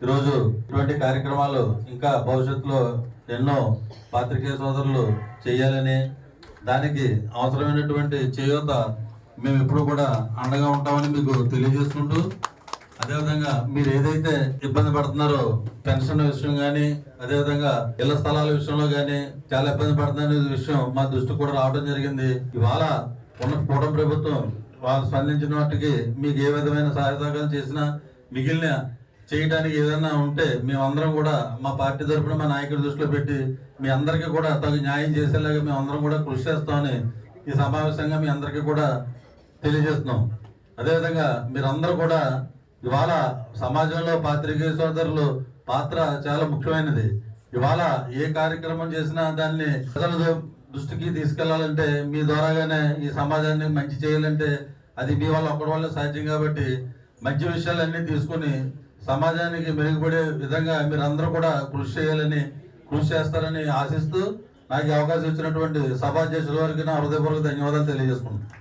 ఈరోజు ఇటువంటి కార్యక్రమాలు ఇంకా భవిష్యత్తులో ఎన్నో పాత్రికేయ సోదరులు చేయాలని, దానికి అవసరమైనటువంటి చేయూత మేము ఎప్పుడు కూడా అండగా ఉంటామని మీకు తెలియజేసుకుంటూ, అదేవిధంగా మీరు ఏదైతే ఇబ్బంది పడుతున్నారో పెన్షన్ విషయం కానీ, అదేవిధంగా ఇళ్ల స్థలాల విషయంలో కానీ చాలా ఇబ్బంది పడుతున్న విషయం మా దృష్టికి కూడా రావడం జరిగింది. ఇవాళ ఉన్న కూటమి ప్రభుత్వం వాళ్ళు స్పందించిన వాటికి మీకు ఏ విధమైన సహాయ సహకారం చేసినా, మిగిలిన చేయడానికి ఏదైనా ఉంటే మేమందరం కూడా మా పార్టీ తరఫున మా నాయకుడి దృష్టిలో పెట్టి మీ అందరికీ కూడా తగు న్యాయం చేసేలాగా మేమందరం కూడా కృషి చేస్తామని ఈ సమావేశంగా మీ అందరికీ కూడా తెలియజేస్తున్నాం. అదేవిధంగా మీరందరూ కూడా ఇవాళ సమాజంలో పాత్రికేయ సోదరులు పాత్ర చాలా ముఖ్యమైనది. ఇవాళ ఏ కార్యక్రమం చేసినా దాన్ని ప్రజల దృష్టికి తీసుకెళ్లాలంటే మీ ద్వారాగానే ఈ సమాజాన్ని మంచి చేయాలంటే అది మీ వల్ల ఒక్కడి వల్ల సాధ్యం. కాబట్టి మంచి విషయాలన్నీ తీసుకుని సమాజానికి మెరుగుపడే విధంగా మీరందరూ కూడా కృషి చేస్తారని ఆశిస్తూ నాకు అవకాశం ఇచ్చినటువంటి సభాధ్యక్షుల వారికి నా హృదయపూర్వక ధన్యవాదాలు తెలియజేసుకుంటున్నాను.